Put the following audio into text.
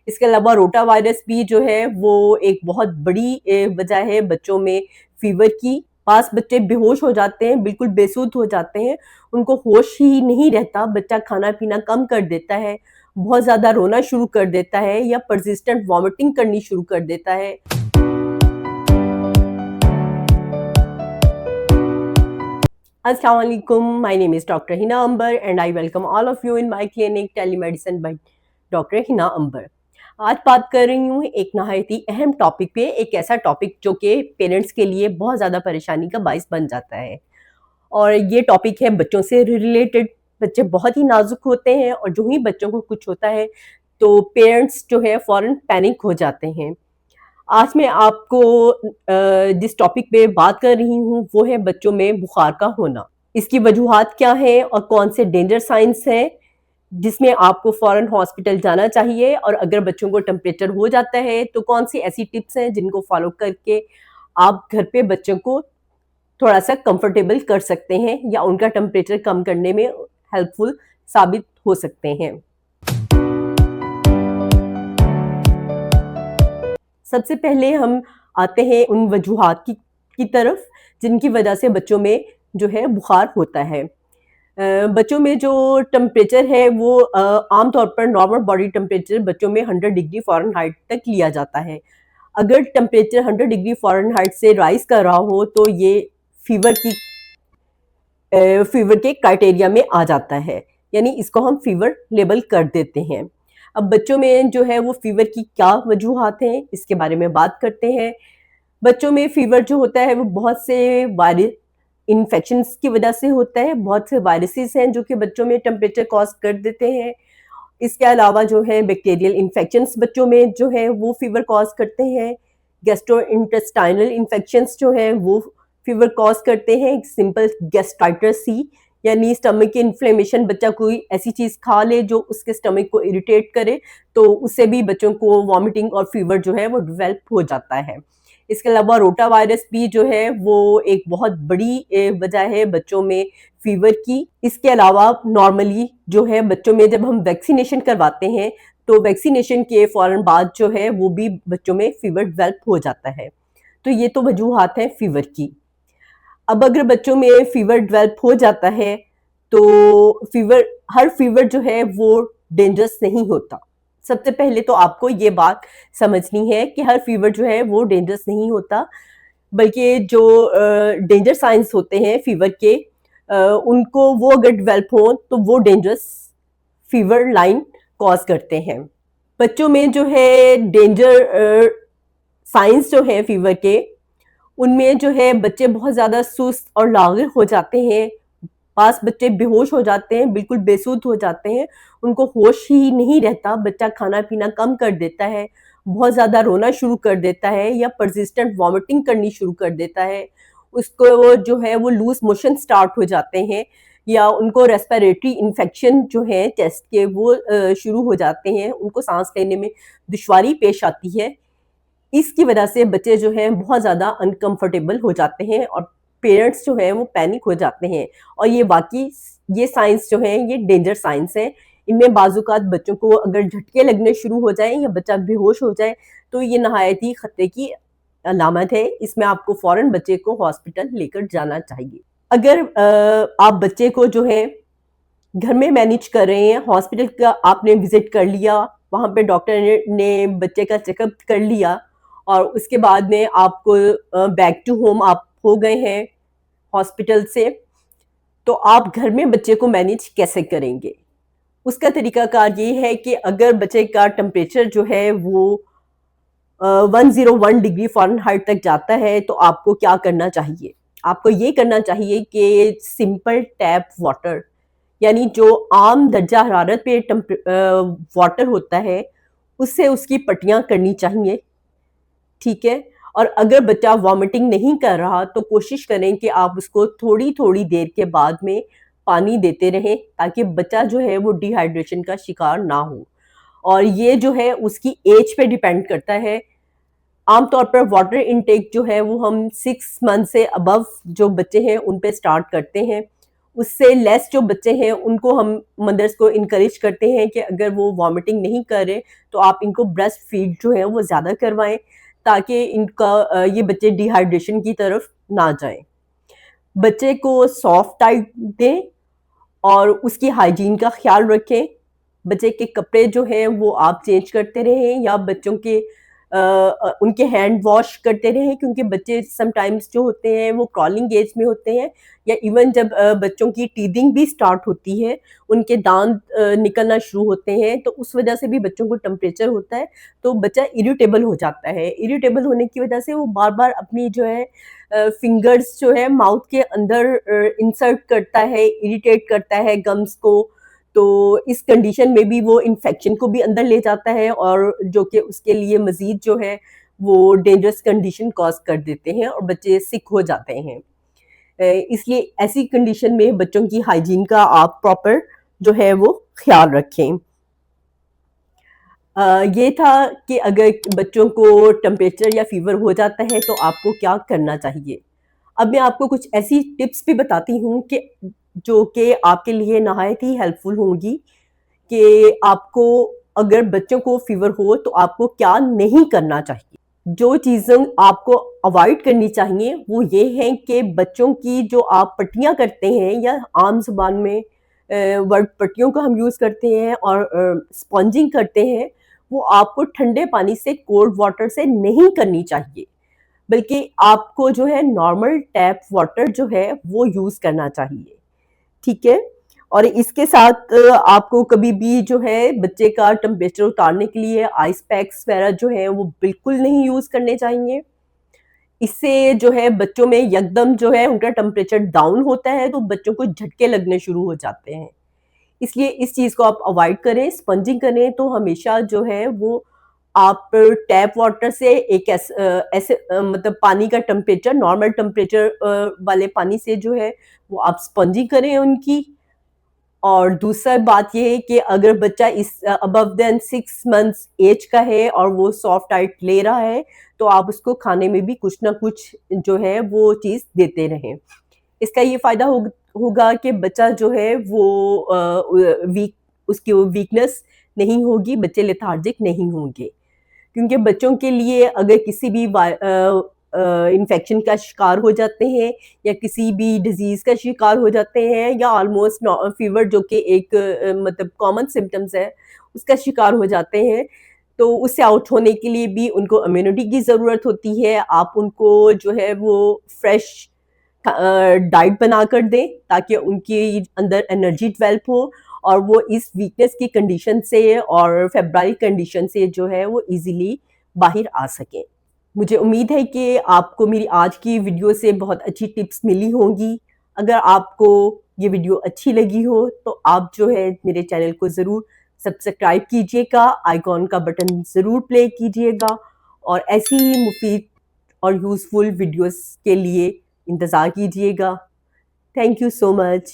इसके अलावा rota virus भी जो है वो एक बहुत बड़ी वजह है बच्चों में फीवर की। पास बच्चे बेहोश हो जाते हैं, बिल्कुल बेसुध हो जाते हैं, उनको होश ही नहीं रहता, बच्चा खाना पीना कम कर देता है, बहुत ज़्यादा रोना शुरू कर देता है या परसिस्टेंट वॉमिटिंग करनी शुरू कर देता है। Assalamu alaikum. My name is Dr. Hina Ambar and I welcome all of you in my clinic Telemedicine by Dr. Hina Ambar. आज बात कर रही हूँ एक नहायत ही अहम टॉपिक पे, एक ऐसा टॉपिक जो कि पेरेंट्स के लिए बहुत ज़्यादा परेशानी का बाइस बन जाता है और ये टॉपिक है बच्चों से रिलेटेड। बच्चे बहुत ही नाजुक होते हैं और जो ही बच्चों को कुछ होता है तो पेरेंट्स जो है फ़ौरन पैनिक हो जाते हैं। आज मैं आपको जिस टॉपिक पे बात कर रही हूँ वो है बच्चों में बुखार का होना। इसकी वजूहात क्या है और कौन से डेंजर साइंस हैं जिसमें आपको फ़ौरन हॉस्पिटल जाना चाहिए, और अगर बच्चों को टेम्परेचर हो जाता है तो कौन सी ऐसी टिप्स हैं जिनको फॉलो करके आप घर पे बच्चों को थोड़ा सा कंफर्टेबल कर सकते हैं या उनका टेम्परेचर कम करने में हेल्पफुल साबित हो सकते हैं। सबसे पहले हम आते हैं उन वजूहात की तरफ जिनकी वजह से बच्चों में जो है बुखार होता है। बच्चों में जो टेम्परेचर है वो आमतौर पर नॉर्मल बॉडी टेम्परेचर बच्चों में 100 डिग्री फ़ारेनहाइट तक लिया जाता है। अगर टेम्परेचर 100 डिग्री फ़ारेनहाइट से राइज़ कर रहा हो तो ये फीवर के क्राइटेरिया में आ जाता है, यानी इसको हम फीवर लेबल कर देते हैं। अब बच्चों में जो है वो फीवर की क्या वजूहात हैं इसके बारे में बात करते हैं। बच्चों में फीवर जो होता है वो बहुत से वायरल इन्फेक्शंस की वजह से होता है, बहुत से वायरसेस हैं जो कि बच्चों में टेम्परेचर कॉज कर देते हैं। इसके अलावा जो है बैक्टीरियल इन्फेक्शंस बच्चों में जो है वो फीवर कॉज करते हैं। गैस्ट्रोइंटेस्टाइनल इन्फेक्शंस जो है वो फीवर कॉज करते हैं। सिंपल गैस्ट्राइटिस सी यानी स्टमक की इन्फ्लेमेशन, बच्चा कोई ऐसी चीज़ खा ले जो उसके स्टमक को इरिटेट करे तो उससे भी बच्चों को वॉमिटिंग और फीवर जो है वो डेवलप हो जाता है। इसके अलावा रोटा वायरस भी जो है वो एक बहुत बड़ी वजह है बच्चों में फीवर की। इसके अलावा नॉर्मली जो है बच्चों में जब हम वैक्सीनेशन करवाते हैं तो वैक्सीनेशन के फ़ौरन बाद जो है वो भी बच्चों में फीवर डेवलप हो जाता है। तो ये तो वजूहात हैं फीवर की। अब अगर बच्चों में फीवर डेवलप हो जाता है तो हर फीवर जो है वो डेंजरस नहीं होता। सबसे पहले तो आपको ये बात समझनी है कि हर फीवर जो है वो डेंजरस नहीं होता, बल्कि जो डेंजर साइंस होते हैं फीवर के उनको वो अगर डेवलप हो तो वो डेंजरस फीवर लाइन कॉज करते हैं। बच्चों में जो है डेंजर साइंस जो है फीवर के, उनमें जो है बच्चे बहुत ज़्यादा सुस्त और लाग़िर हो जाते हैं। पास बच्चे बेहोश हो जाते हैं, बिल्कुल बेसुध हो जाते हैं, उनको होश ही नहीं रहता, बच्चा खाना पीना कम कर देता है, बहुत ज़्यादा रोना शुरू कर देता है या परसिस्टेंट वॉमिटिंग करनी शुरू कर देता है। उसको वो जो है वो लूज़ मोशन स्टार्ट हो जाते हैं या उनको रेस्पिरेटरी इन्फेक्शन जो है चेस्ट के वो शुरू हो जाते हैं, उनको सांस लेने में दुश्वारी पेश आती है। इसकी वजह से बच्चे जो हैं बहुत ज़्यादा अनकंफर्टेबल हो जाते हैं और पेरेंट्स जो हैं वो पैनिक हो जाते हैं, और ये साइंस जो हैं ये डेंजर साइंस हैं। इनमें बाज़-औक़ात बच्चों को अगर झटके लगने शुरू हो जाएँ या बच्चा बेहोश हो जाए तो ये नहायत ही खतरे की अलामत है। इसमें आपको फ़ौरन बच्चे को हॉस्पिटल लेकर जाना चाहिए। अगर आप बच्चे को जो है घर में मैनेज कर रहे हैं, हॉस्पिटल का आपने विज़िट कर लिया, वहाँ पे डॉक्टर ने बच्चे का चेकअप कर लिया और उसके बाद में आपको बैक टू होम आप हो गए हैं हॉस्पिटल से, तो आप घर में बच्चे को मैनेज कैसे करेंगे? उसका तरीकाकार ये है कि अगर बच्चे का टेम्परेचर जो है वो 101 डिग्री फ़ारेनहाइट तक जाता है तो आपको क्या करना चाहिए? आपको ये करना चाहिए कि सिंपल टैप वाटर, यानी जो आम दर्जा हरारत पे वाटर होता है उससे उसकी पट्टियाँ करनी चाहिए, ठीक है? और अगर बच्चा वॉमिटिंग नहीं कर रहा तो कोशिश करें कि आप उसको थोड़ी-थोड़ी देर के बाद में पानी देते रहें ताकि बच्चा जो है वो डिहाइड्रेशन का शिकार ना हो, और ये जो है उसकी एज पे डिपेंड करता है। आमतौर पर वाटर इनटेक जो है वो हम 6 मंथ से अबव जो बच्चे हैं उन पे स्टार्ट करते हैं। उससे लेस जो बच्चे हैं उनको हम मदर्स को इनकरेज करते हैं कि अगर वो वॉमिटिंग नहीं कर रहे तो आप इनको ब्रेस्ट फीड जो है वो ज़्यादा करवाएं, ताकि इनका ये बच्चे डिहाइड्रेशन की तरफ ना जाएं। बच्चे को सॉफ्ट डाइट दें और उसकी हाइजीन का ख्याल रखें। बच्चे के कपड़े जो हैं वो आप चेंज करते रहें या बच्चों के उनके हैंड वॉश करते रहें, क्योंकि बच्चे समटाइम्स जो होते हैं वो क्रॉलिंग एज में होते हैं, या इवन जब बच्चों की टीदिंग भी स्टार्ट होती है, उनके दांत निकलना शुरू होते हैं, तो उस वजह से भी बच्चों को टेम्परेचर होता है, तो बच्चा इरिटेबल हो जाता है। इरिटेबल होने की वजह से वो बार बार अपनी जो है फिंगर्स जो है माउथ के अंदर इंसर्ट करता है, इरिटेट करता है गम्स को। तो इस कंडीशन में भी वो इन्फेक्शन को भी अंदर ले जाता है, और जो कि उसके लिए मजीद जो है वो डेंजरस कंडीशन कॉज कर देते हैं और बच्चे सिक हो जाते हैं। इसलिए ऐसी कंडीशन में बच्चों की हाइजीन का आप प्रॉपर जो है वो ख्याल रखें। ये था कि अगर बच्चों को टेम्परेचर या फीवर हो जाता है तो आपको क्या करना चाहिए। अब मैं आपको कुछ ऐसी टिप्स भी बताती हूँ कि जो कि आपके लिए नहायत ही हेल्पफुल होंगी, कि आपको अगर बच्चों को फीवर हो तो आपको क्या नहीं करना चाहिए। जो चीज़ें आपको अवॉइड करनी चाहिए वो ये हैं कि बच्चों की जो आप पट्टियाँ करते हैं, या आम ज़ुबान में वर्ड पट्टियों का हम यूज़ करते हैं और स्पॉन्जिंग करते हैं, वो आपको ठंडे पानी से, कोल्ड वाटर से नहीं करनी चाहिए, बल्कि आपको जो है नॉर्मल टैप वाटर जो है वो यूज़ करना चाहिए, ठीक है? और इसके साथ आपको कभी भी जो है बच्चे का टेम्परेचर उतारने के लिए आइस पैक्स वगैरह जो है वो बिल्कुल नहीं यूज़ करने चाहिए। इससे जो है बच्चों में यकदम जो है उनका टेम्परेचर डाउन होता है, तो बच्चों को झटके लगने शुरू हो जाते हैं। इसलिए इस चीज़ को आप अवॉइड करें। स्पंजिंग करें तो हमेशा जो है वो आप टैप वाटर से एक ऐसे मतलब पानी का टेम्परेचर, नॉर्मल टेम्परेचर वाले पानी से जो है वो आप स्पंजिंग करें उनकी। और दूसरा बात ये है कि अगर बच्चा इस अबव देन 6 मंथ्स एज का है और वो सॉफ्ट डाइट ले रहा है, तो आप उसको खाने में भी कुछ ना कुछ जो है वो चीज़ देते रहें। इसका ये फ़ायदा होगा कि बच्चा जो है वो उसकी वो वीकनेस नहीं होगी, बच्चे लेथार्जिक नहीं होंगे। क्योंकि बच्चों के लिए अगर किसी भी इन्फेक्शन का शिकार हो जाते हैं, या किसी भी डिजीज़ का शिकार हो जाते हैं, या ऑलमोस्ट फीवर जो कि एक मतलब कॉमन सिम्पटम्स है, उसका शिकार हो जाते हैं, तो उससे आउट होने के लिए भी उनको इम्यूनिटी की ज़रूरत होती है। आप उनको जो है वो फ्रेश डाइट बनाकर दें, ताकि उनके अंदर एनर्जी डेवलप हो और वो इस वीकनेस की कंडीशन से और फेब्राइल कंडीशन से जो है वो इजीली बाहर आ सकें। मुझे उम्मीद है कि आपको मेरी आज की वीडियो से बहुत अच्छी टिप्स मिली होंगी। अगर आपको ये वीडियो अच्छी लगी हो तो आप जो है मेरे चैनल को ज़रूर सब्सक्राइब कीजिएगा, आइकॉन का बटन ज़रूर प्ले कीजिएगा, और ऐसी ही मुफीद और यूज़फुल वीडियोस के लिए इंतज़ार कीजिएगा। Thank you so much.